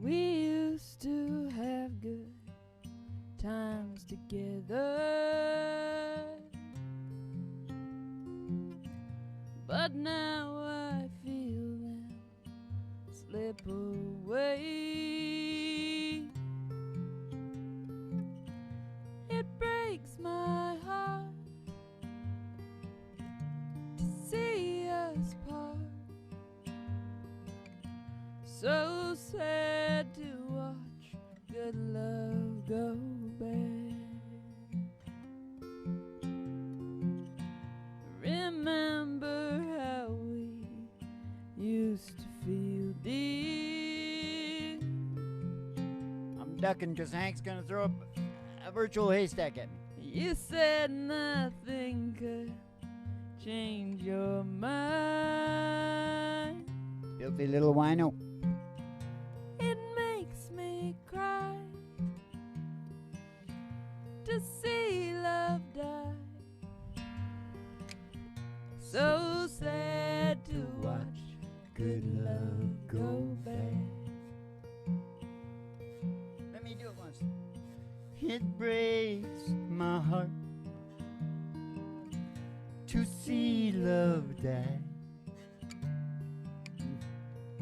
We used to have good times together, but now I feel them slip away. It breaks my heart to see us part. So sad to watch good love go bad. Remember how we used to feel, dear. I'm ducking because Hank's going to throw a virtual haystack at me. You said nothing could change your mind. Filthy little wino. It makes me cry to see love die. So sad to watch good love go bad. Let me do it once. It breaks my heart to see love die.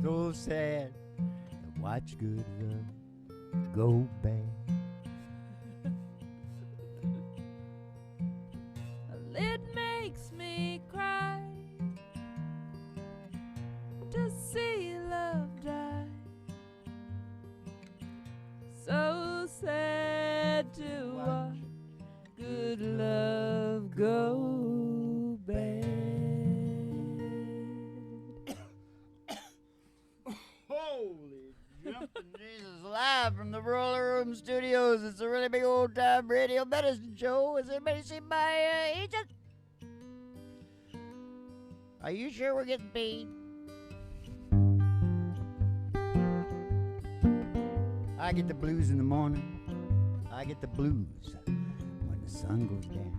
So sad to watch good love go bad. It makes me cry to see love die. So sad to watch good love go bad. Holy jumping Jesus, live from the Roller Room Studios. It's a really big old time radio medicine show. Has anybody seen my agent? Are you sure we're getting paid? I get the blues in the morning. I get the blues when the sun goes down.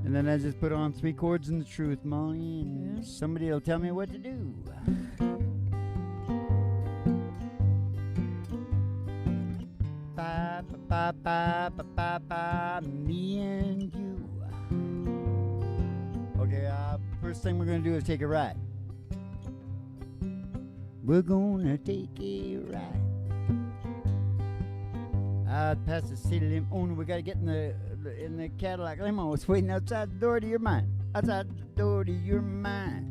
And then I just put on 3 chords and the truth, Molly, and somebody will tell me what to do. Ba, ba, ba, ba, ba, ba, me and you. Okay, first thing we're going to do is take a ride. We're gonna take a ride out past the city limit. Oh, no, we gotta get in the Cadillac limo. It's waiting outside the door to your mind. Outside the door to your mind.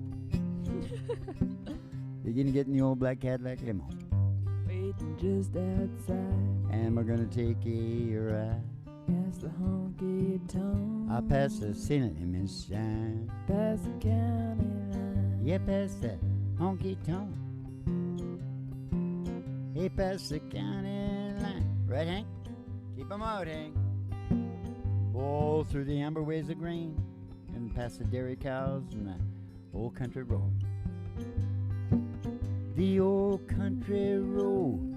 You're gonna get in the old black Cadillac limo. Waiting just outside. And we're gonna take a ride Past the honky tonk. out past the city limit sign. Past the county line. Yeah, past that honky tonk. Hey, past the county line. Right, Hank? Keep 'em out, Hank. Oh, through the amber ways of grain and past the dairy cows and the old country road. The old country road.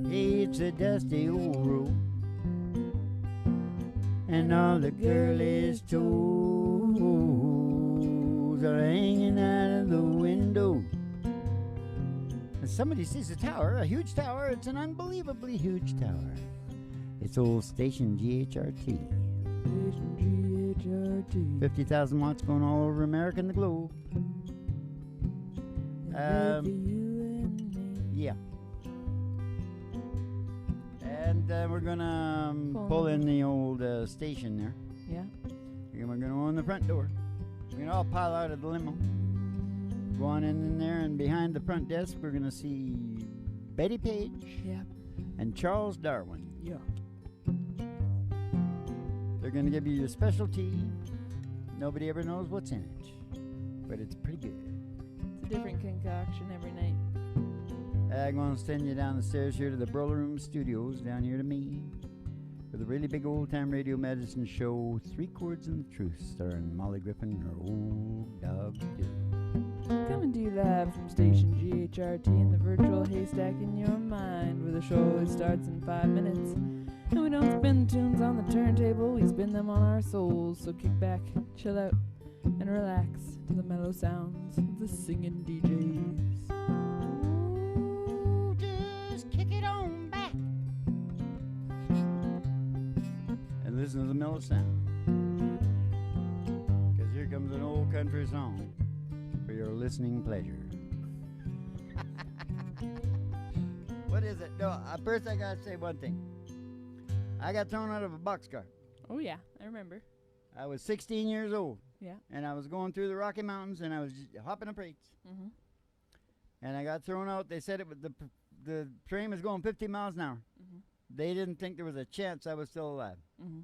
Hey, it's a dusty old road. And all the girlies' toes are hanging out of the window. And somebody sees a tower, a huge tower. It's an unbelievably huge tower. It's old station GHRT. Station GHRT. 50,000 watts going all over America and the globe. Yeah. And we're gonna pull in the old station there. Yeah. And we're gonna open the front door. We're gonna all pile out of the limo. Go on in there, and behind the front desk, we're gonna see Betty Page and Charles Darwin. Yeah. They're gonna give you your specialty. Nobody ever knows what's in it, but it's pretty good. It's a different concoction every night. I'm gonna send you down the stairs here to the Roller Room Studios, down here to me, for the really big old time radio medicine show, 3 Chords and the Truth, starring Molly Griffin and her old dog Doo. Coming to you live from station GHRT in the virtual haystack in your mind, where the show always starts in 5 minutes. And we don't spin tunes on the turntable, we spin them on our souls. So kick back, chill out, and relax to the mellow sounds of the singing DJs. Ooh, just kick it on back and listen to the mellow sound. Because here comes an old country song for your listening pleasure. What is it? No, first I gotta say one thing. I got thrown out of a boxcar. Oh yeah, I remember. I was 16 years old. Yeah. And I was going through the Rocky Mountains, and I was hopping a prates. Mm-hmm. And I got thrown out. They said it was the train was going 50 miles an hour. Mm-hmm. They didn't think there was a chance I was still alive. Mm-hmm.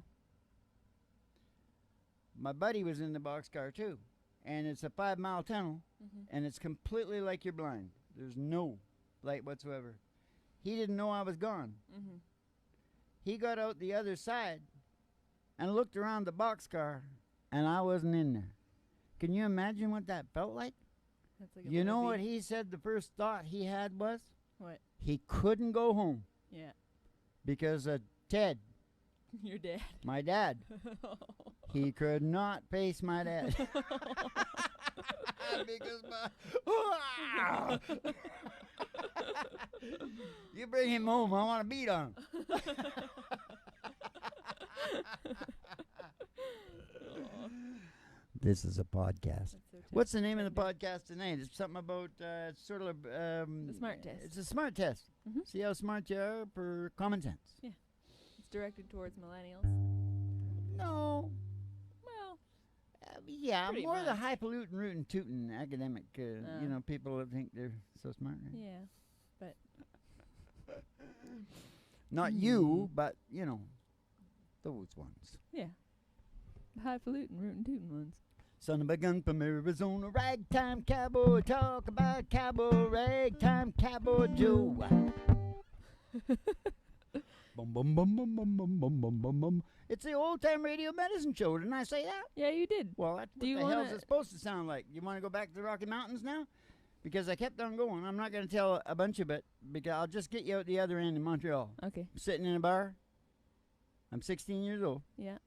My buddy was in the boxcar too, and it's a 5-mile tunnel, and it's completely like you're blind. There's no light whatsoever. He didn't know I was gone. Mm-hmm. He got out the other side and looked around the boxcar, and I wasn't in there. Can you imagine what that felt like? That's like a You know movie. what he said the first thought he had was? What? He couldn't go home Yeah. because of Ted, Your dad. my dad. He could not face my dad. Because you bring him home, I want to beat on him. This is a podcast. So What's the name of the podcast tonight? It's something about it's sort of the smart test. It's a smart test. Mhm. See how smart you are for common sense. It's directed towards millennials. No, Well, yeah, Pretty more the much. highfalutin, rootin' tootin' academic. You know, people that think they're so smart. Right? yeah. Not you, but you know, those ones. Yeah. The highfalutin, rootin' tootin' ones. Son of a gun from Arizona, ragtime cowboy, talk about cowboy, ragtime cowboy Joe. Bum, bum, bum, bum, bum, bum, bum, bum, bum, bum. It's the old time radio medicine show. Didn't I say that? Yeah, you did. Well, that's Do what you the hell's wanna- it supposed to sound like? You want to go back to the Rocky Mountains now? Because I kept on going. I'm not going to tell a bunch of it because I'll just get you out the other end in Montreal. Okay. I'm sitting in a bar. I'm 16 years old. Yeah.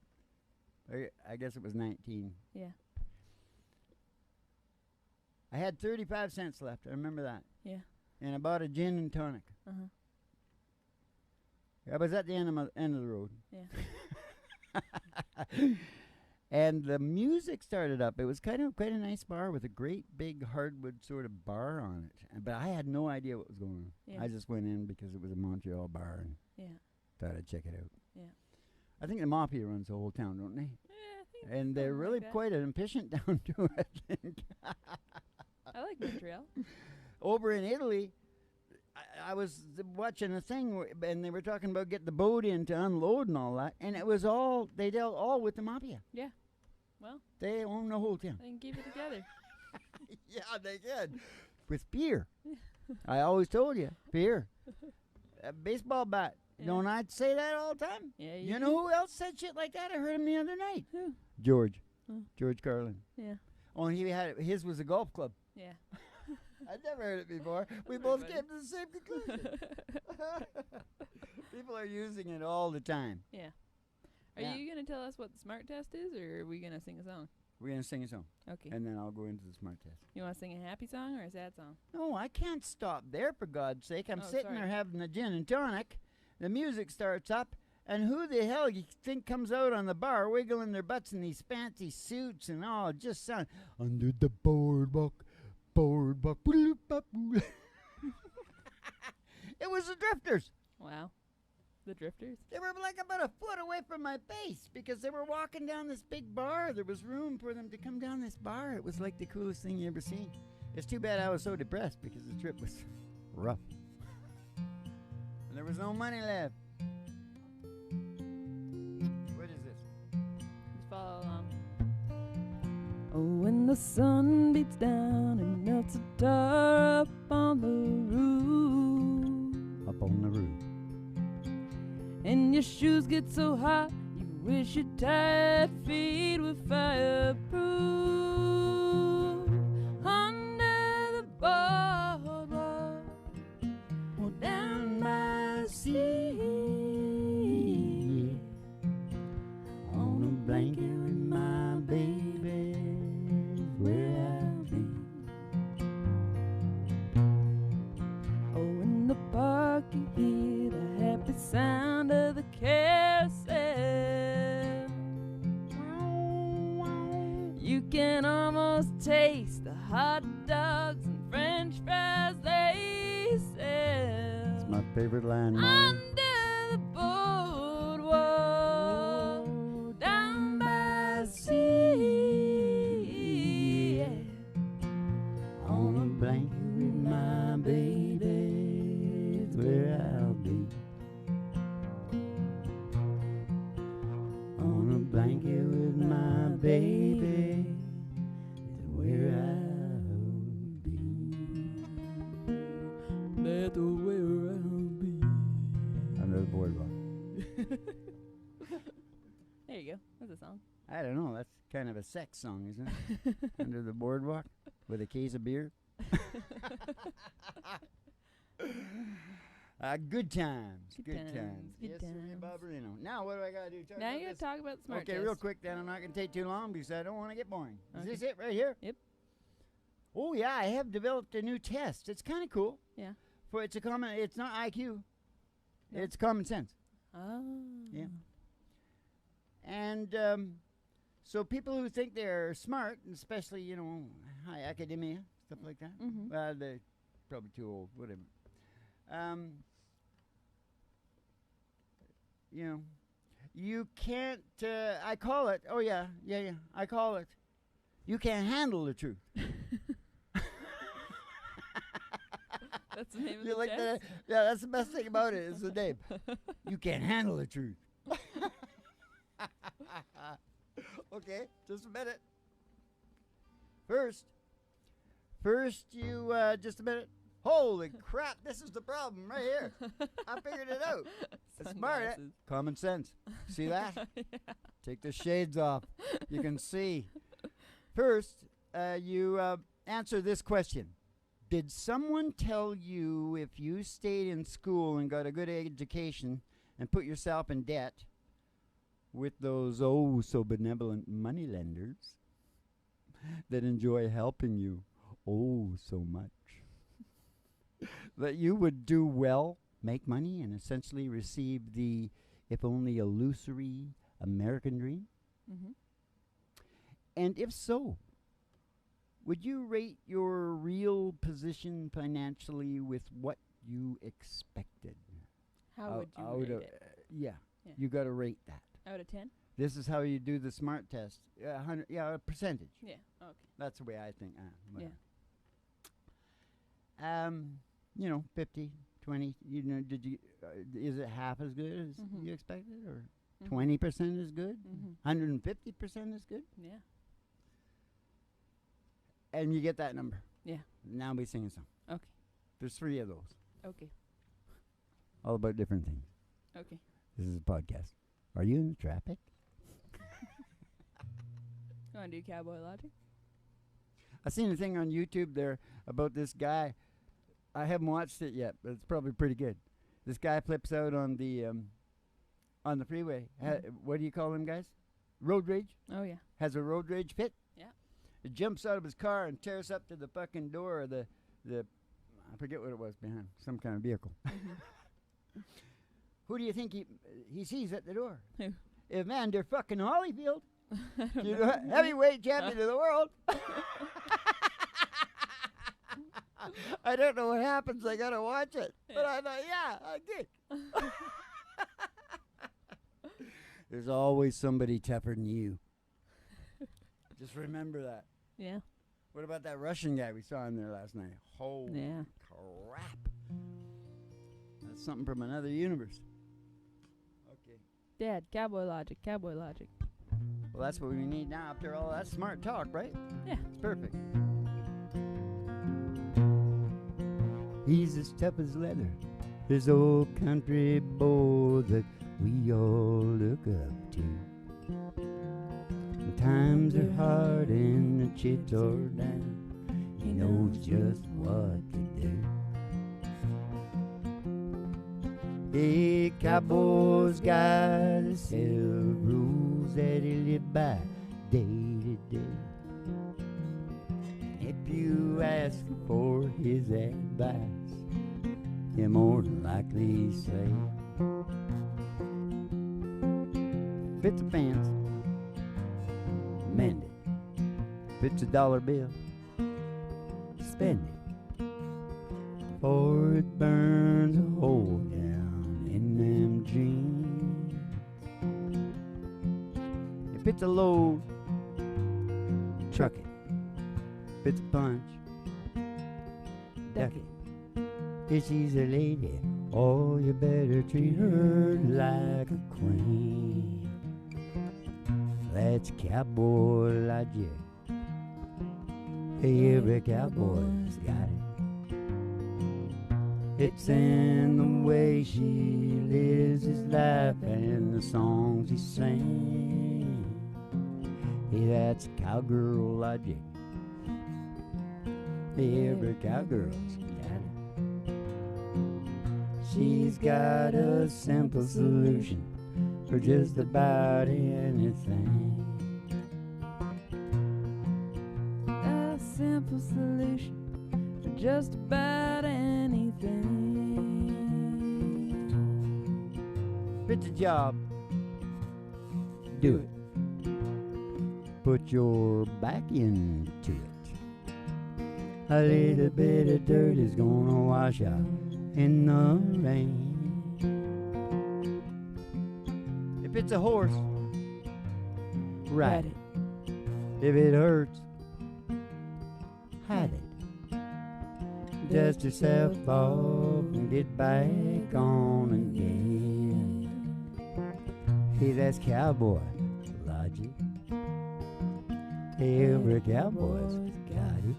I guess it was 19. Yeah. I had 35 cents left. I remember that. Yeah. And I bought a gin and tonic. Uh-huh. I was at the end of the road. Yeah. And the music started up. It was kind of quite a nice bar with a great big hardwood sort of bar on it. But I had no idea what was going on. Yeah. I just went in because it was a Montreal bar and Yeah. thought I'd check it out. Yeah. I think the Mafia runs the whole town, don't they? Yeah, I think And they're something really like that. quite impatient down to it, I think. I like Montreal. Over in Italy, I was watching a thing, and they were talking about getting the boat in to unload and all that, and it was all, they dealt all with the Mafia. Yeah. Well, They own the whole town. they can keep it together. Yeah, they did. With beer. I always told you, beer. A baseball bat. Yeah. Don't I say that all the time? Yeah. You know who else said shit like that? I heard him the other night. Who? George. Oh. George Carlin. Yeah. Only he had his was a golf club. Yeah. I'd never heard it before. We both Everybody. came to the same conclusion. People are using it all the time. Yeah. Are Yeah. you going to tell us what the smart test is, or are we going to sing a song? We're going to sing a song, Okay. and then I'll go into the smart test. You want to sing a happy song or a sad song? No, I can't stop there, for God's sake. I'm Oh, sitting sorry. there having a gin and tonic. The music starts up, and who the hell you think comes out on the bar wiggling their butts in these fancy suits and all? Just sound under the boardwalk, boardwalk. It was the Drifters. Wow. The Drifters? They were like about a foot away from my face because they were walking down this big bar. There was room for them to come down this bar. It was like the coolest thing you ever seen. It's too bad I was so depressed because the trip was rough. And there was no money left. What is this? Just follow along. Oh, when the sun beats down and melts a tar up on the roof, Up on the roof. and your shoes get so hot you wish your tired feet were fireproof. Under the boardwalk or down by the sea, On a blanket with my baby. taste the hot dogs and French fries they sell. It's my favorite line, Molly. Under the boardwalk, down by the sea, yeah. On a blanket with my baby, it's where I'll be. On a blanket with my baby, it's where I'll be. That's where I'll be. Under the boardwalk. There you go. That's a song. I don't know. That's kind of a sex song, isn't it? Under the boardwalk with a case of beer. Good times. Good Good times, times. good Yes, sir, times. Barbarino. Now, what do I got to do? Talk Now about you gotta this? talk about the smart Okay, test. real quick then. I'm not going to take too long because I don't want to get boring. Is Okay. this it right here? Yep. Oh, yeah. I have developed a new test. It's kind of cool. Yeah. It's not IQ. No. It's common sense. Oh. Yeah. And so people who think they're smart, and especially, high academia, stuff like that, Mhm. well, they're probably too old, whatever. You can't, I call it, I call it, you can't handle the truth. That's the name of You the like test? that? Yeah, that's the best thing about it is the name. You can't handle the truth. Okay, just a minute. First, you, just a minute. Holy crap, this is the problem right here. I figured it out. It's smart, eh? Sunglasses. Common sense. See that? Yeah. Take the shades off. You can see. First, you answer this question. Did someone tell you if you stayed in school and got a good education and put yourself in debt with those oh so benevolent moneylenders that enjoy helping you oh so much, that you would do well, make money, and essentially receive the, if only illusory, American dream? Mhm. And if so, would you rate your real position financially with what you expected? How would you rate it? Yeah, Yeah. you got to rate that. Out of 10? This is how you do the SMART test. 100, a percentage. Yeah. Okay. That's the way I think. Yeah. Whatever. 50, 20. Did you? Is it half as good as Mhm. you expected, or Mhm. 20% is good? Mhm. 150% is good, Yeah. and you get that number. Yeah. Now we sing a song. Okay. There's 3 of those, Okay. all about different things. Okay. This is a podcast. Are you in the traffic? You want to do Cowboy Logic? I seen a thing on YouTube there about this guy. I haven't watched it yet, but it's probably pretty good. This guy flips out on the freeway. What do you call them guys? Road rage? Oh, yeah. Has a road rage fit? Yeah. It jumps out of his car and tears up to the fucking door of the I forget what it was behind, some kind of vehicle. Mhm. Who do you think he sees at the door? Who? Evander fucking Holyfield. I don't You know. know, heavyweight champion of the world. I don't know what happens. I gotta watch it. But I thought, yeah, I did. There's always somebody tougher than you. Just remember that. Yeah. What about that Russian guy we saw in there last night? Holy Yeah. crap. That's something from another universe. Okay. Dad, Cowboy Logic, Cowboy Logic. Well, that's what we need now after all that smart talk, right? Yeah. It's perfect. He's as tough as leather, this old country boy that we all look up to. When times are hard and the chips are down, he knows just what to do. Hey, cowboy's got a set of rules that he live by day to day. If you ask for his advice, he'll more than likely say, fits the pants, mend it. If it's a dollar bill, spend it, for it burns a hole down in them jeans. If it's a load, truck it. If it's a punch, duck it. If she's a lady, oh, you better treat her like a queen. That's Cowboy Logic. Hey, every cowboy's got it. It's in the way she lives his life and the songs he sings. Hey, that's cowgirl logic. Hey, every cowgirl's got it. She's got a simple solution for just about anything. A simple solution for just about anything. If it's a job, do it. Put your back into it. A little bit of dirt is gonna wash out in the rain. If it's a horse, ride it. If it hurts, hide it. Dust yourself off and get back on again. Hey, that's Cowboy Logic. Every cowboy's got it.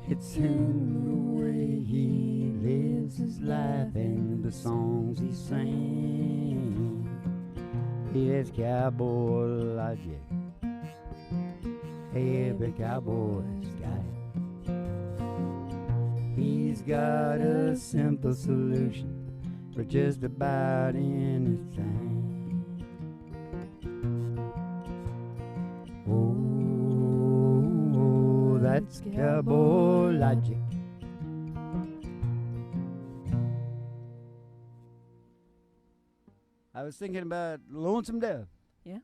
It's in the way he lives his life and the songs he sings. He has Cowboy Logic. Every cowboy's got it. He's got a simple solution for just about anything. Oh, that's Cowboy Logic. I was thinking about Lonesome Dove. Yeah?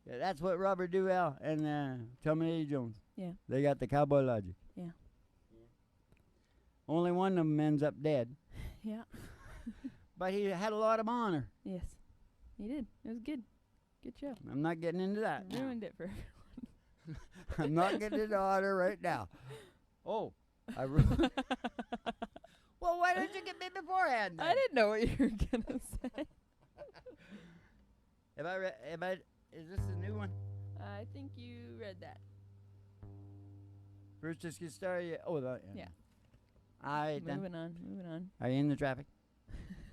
Yeah, that's what Robert Duvall and Tommy Lee Jones. Yeah. They got the Cowboy Logic. Yeah. Only one of them ends up dead. Yeah. But he had a lot of honor. Yes. He did. It was good. Good show. I'm not getting into that. now. Ruined it for I'm not getting into honor right now. Oh. Well, why didn't you get me beforehand? I didn't know what you were gonna say. Is this a new one? I think you read that. First just get started. Oh, that, yeah. Yeah. All right, then. Moving on. Are you in the traffic?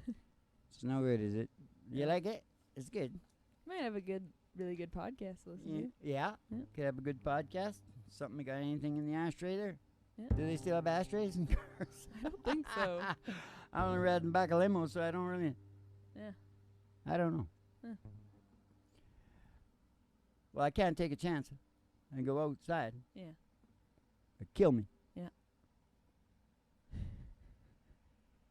It's no good, is it? You like it? It's good. Might have a really good podcast to listen to. Yeah. Yeah. Could have a good podcast. Something, got anything in the ashtray there? Yeah. Do they still have ashtrays in cars? I don't think so. I only read in back of limo, so I don't really. Yeah. I don't know. Huh. Well, I can't take a chance and go outside. Yeah. It'd kill me. Yeah.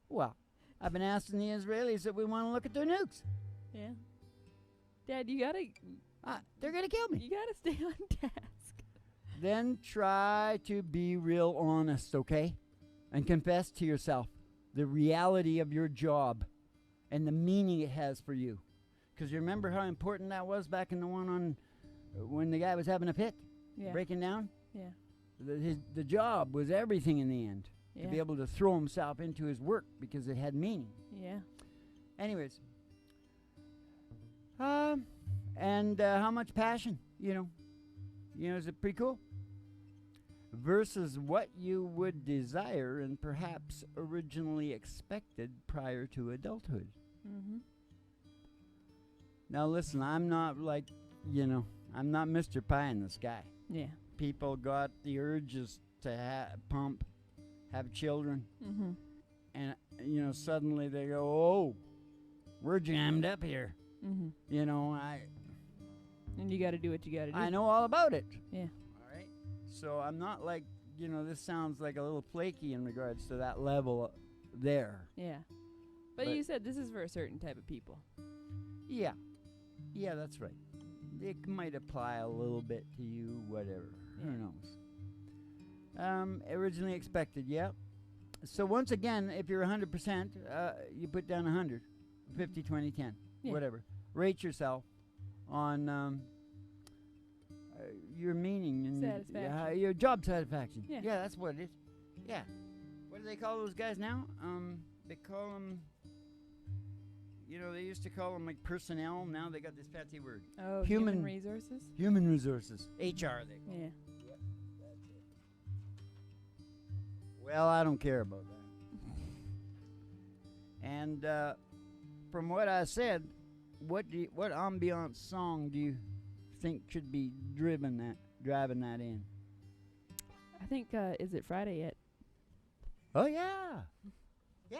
Well, I've been asking the Israelis if we want to look at their nukes. Yeah. Dad, you gotta They're going to kill me. you gotta stay on task. Then try to be real honest, okay? And confess to yourself the reality of your job and the meaning it has for you. Because you remember how important that was back in the one on when the guy was having a fit, Yeah. breaking down? Yeah. The job was everything in the end. Yeah. To be able to throw himself into his work because it had meaning. Yeah. Anyways. And how much passion, is it pretty cool? Versus what you would desire and perhaps originally expected prior to adulthood. Mm-hmm. Now listen, I'm not like, I'm not Mr. Pie in the sky. Yeah. People got the urges to have children, Mm-hmm. and, suddenly they go, oh, we're jammed up here. Mm-hmm. And you gotta do what you gotta do. I know all about it. Yeah. All right. So I'm not like, this sounds like a little flaky in regards to that level there. Yeah. But you said this is for a certain type of people. Yeah. Yeah, that's right. it might apply a little bit to you, whatever. Yeah. Who knows? Originally expected, yeah. So once again, if you're 100%, you put down 100, 50, 20, 10, Yeah. whatever. Rate yourself on your meaning and Satisfaction. your job satisfaction. Yeah. Yeah, that's what it is. Yeah. What do they call those guys now? They call them, they used to call them like personnel. Now they got this fancy word. Oh, Human- human resources? Human resources. HR, they call Yeah. it. Yep, that's it. Well, I don't care about that. And from what I said, what ambiance song do you think should be driving that in? I think, is it Friday yet? Oh, yeah. Yeah.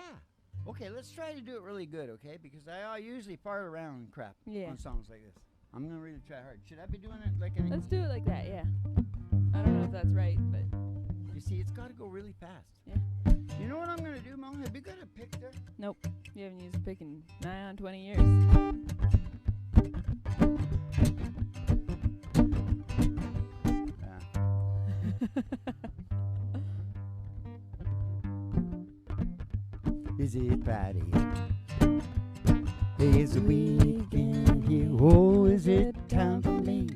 Okay, let's try to do it really good, okay? Because I usually fart around and crap Yeah. on songs like this. I'm going to really try hard. Should I be doing it like an... Let's do it like that, yeah. I don't know if that's right, but You see, it's got to go really fast. Yeah. You know what I'm going to do, Mom? Have you got a pick there? nope. You haven't used a pick in nigh on 20 years. Is it Friday? Is the weekend here? Oh, is it time for me?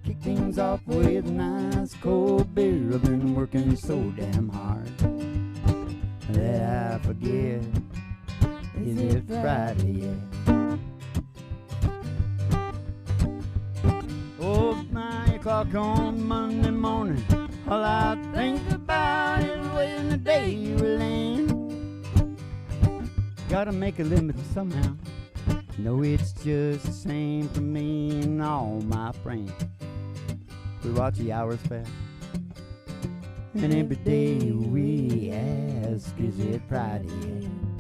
Kick things off with a nice cold beer. I've been working so damn hard that I forget. Is it Friday yet? Oh, 9 o'clock on Monday morning. All I think about is when the day will end. Gotta make a limit somehow. No, it's just the same for me and all my friends. We watch the hours pass, and every day we ask, is it Friday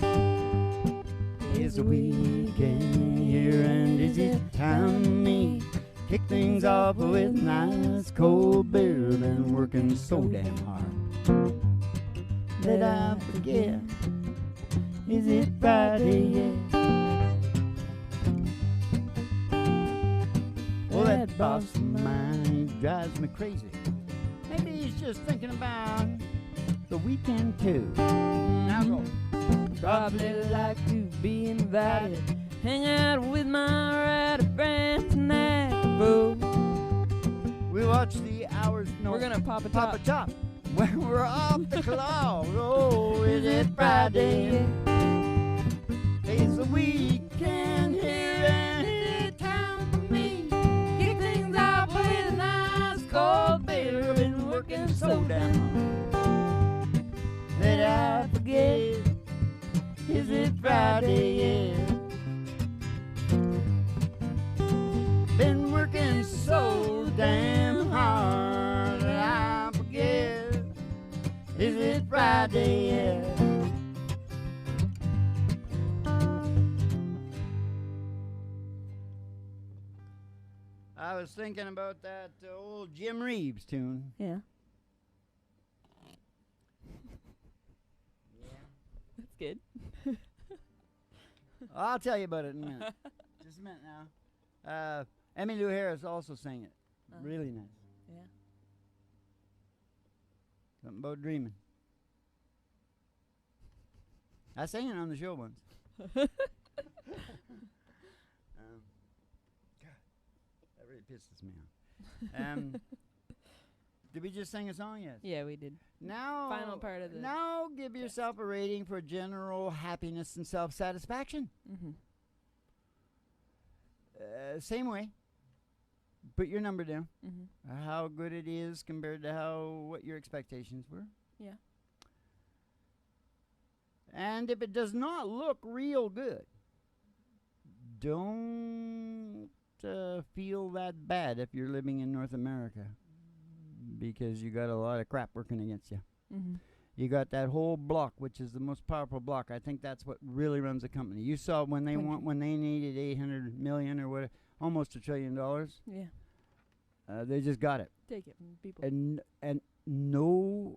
yet? Is the weekend here, and is it time for me? Kick things off with nice cold beer. Been working so damn hard that I forget. Is it Friday yet? Well, that boss of mine drives me crazy. Maybe he's just thinking about the weekend too. Now go. Probably like to be invited. Hang out with my rowdy friends tonight. Boo. We watch the hours. No, We're gonna pop a pop top. a top. When we're off the clock. Oh, is it Friday? It's the weekend here and it's time for me. Kick things off with a nice cold beer. Been working so damn hard that I forget. Is it Friday yet? Been working so damn hard that I forget. Is it Friday yet? I was thinking about that old Jim Reeves tune. Yeah. Yeah. That's good. I'll tell you about it in a minute. Just a minute now. Emmylou Harris also sang it. Really nice. Yeah. Something about dreaming. I sang it on the show once. God, that really pisses me off. Did we just sing a song? Yes. Yeah, we did. Now, Final part of the now give yourself a rating for general happiness and self-satisfaction. Mm-hmm. Same way. Put your number down. Mm-hmm. How good it is compared to what your expectations were. Yeah. And if it does not look real good, don't feel that bad if you're living in North America, because you got a lot of crap working against you. Mm-hmm. You got that whole block, which is the most powerful block. I think that's what really runs the company. You saw when they when they needed 800 million or what, almost $1 trillion. Yeah. They just got it, Take it from people. and no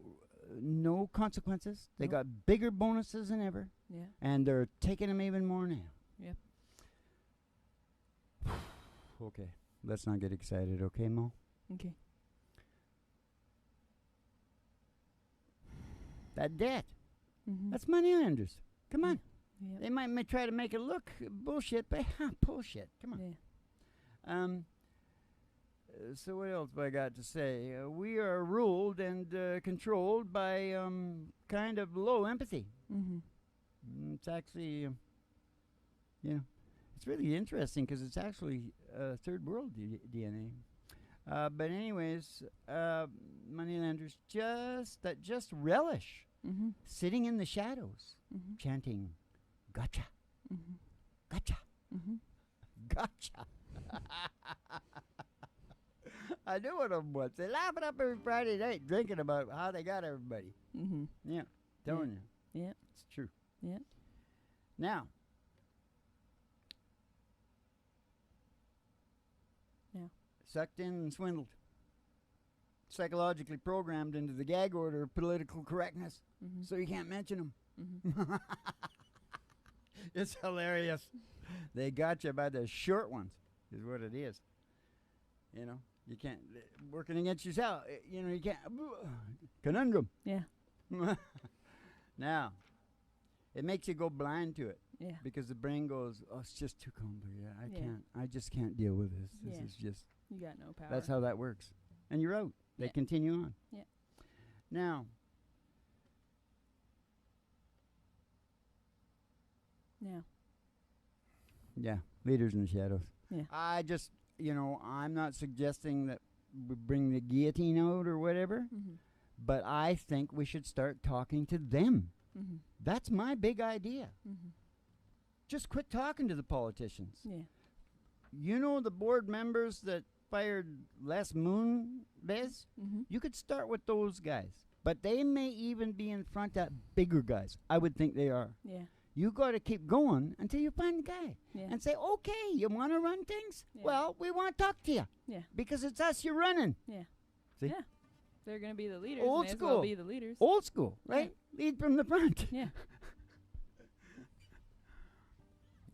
consequences. They Nope. got bigger bonuses than ever, Yeah. and they're taking them even more now. Yep. Okay. let's not get excited, okay, Mo? Okay. That debt. Mm-hmm. That's moneylenders. Come on. Yeah. They might try to make it look bullshit, but bullshit. Come on. Yeah. So what else have I got to say? We are ruled and controlled by kind of low empathy. Mm-hmm. It's actually, it's really interesting because it's actually third world DNA. But anyways, moneylenders just relish Mm-hmm. sitting in the shadows, Mm-hmm. chanting, "Gotcha, Mm-hmm. gotcha, Mm-hmm. gotcha." I knew one of them once. They laugh it up every Friday night, drinking about how they got everybody. Mm-hmm. Yeah, telling you. Yeah. It's true. Yeah. Now. Yeah. Sucked in and swindled. Psychologically programmed into the gag order of political correctness, Mm-hmm. so you can't mention them. Mm-hmm. It's hilarious. They got you by the short ones, is what it is. You know, you can't, working against yourself, you can't, conundrum. Yeah. Now, it makes you go blind to it. Yeah. Because the brain goes, oh, it's just too complicated. Yeah. I just can't deal with this. This Yeah. is just, You got no power. that's how that works. And you're out. They Yeah. continue on. Yeah. Now, Yeah. yeah, leaders in the shadows. Yeah. I just, I'm not suggesting that we bring the guillotine out or whatever, Mm-hmm. but I think we should start talking to them. Mm-hmm. That's my big idea. Mm-hmm. Just quit talking to the politicians. Yeah. You know the board members that fired Les Moonves? Mm-hmm. You could start with those guys. But they may even be in front of bigger guys. I would think they are. Yeah. You got to keep going until you find the guy. Yeah. And say, okay, you want to run things? Yeah. Well, we want to talk to you. Yeah. Because it's us you're running. Yeah. See? Yeah. They're gonna be the leaders. Old May as school. well be the leaders. Old school, right? Lead from the front. Yeah.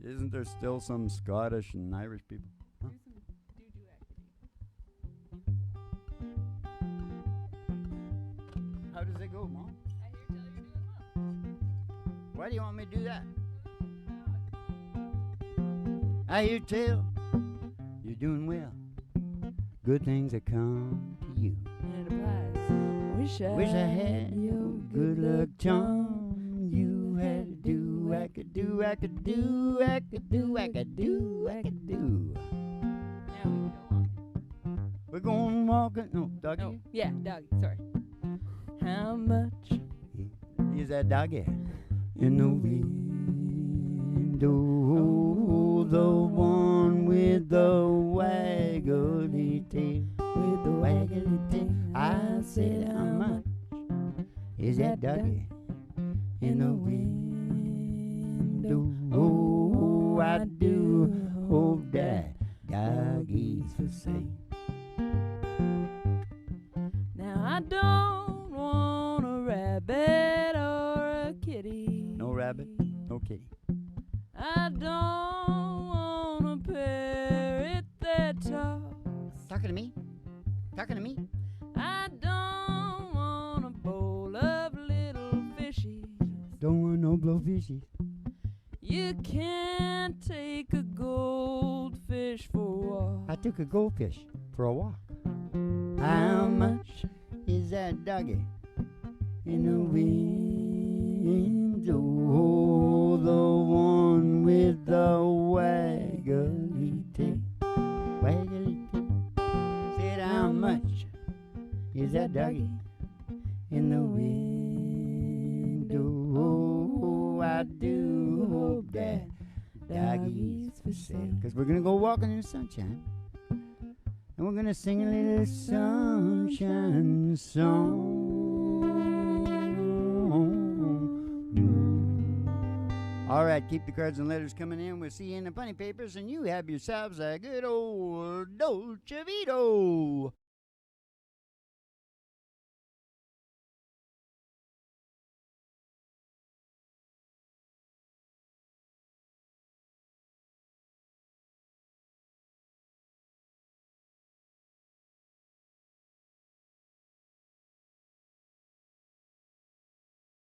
Isn't there still some Scottish and Irish people? Huh? Do some doo-doo How does it go, Mom? I hear tell you're doing well. Why do you want me to do that? I hear tell you're doing well. Good things have come to you. And it applies. Wish I had your good luck charm. You had to do, I could do, I could do, I could do, I could do, I could do. Now we can go walking. We're going walking. No, doggy. Oh, yeah, doggy. Sorry. How much? Is that doggy? In the window, the one with the waggly tail. With the waggly tail. I said, how much is that doggy in the window? Oh, I do hope that doggy's for sale. Now I don't want a rabbit or a kitty. No rabbit, no kitty. I don't want a parrot that talks. Talking to me? Talking to me? I don't want a bowl of little fishies. Don't want no blowfishes. You can't take a goldfish for a walk. I took a goldfish for a walk. How much is that doggy in the window? Oh, the one with the waggly tail. Waggly tail. Said how much is that doggy in the window? Oh, I do hope that doggy's for sale. 'Cause we're gonna go walking in the sunshine. And we're gonna sing a little sunshine song. All right, keep the cards and letters coming in. We'll see you in the funny papers, and you have yourselves a good old Dolce Vito.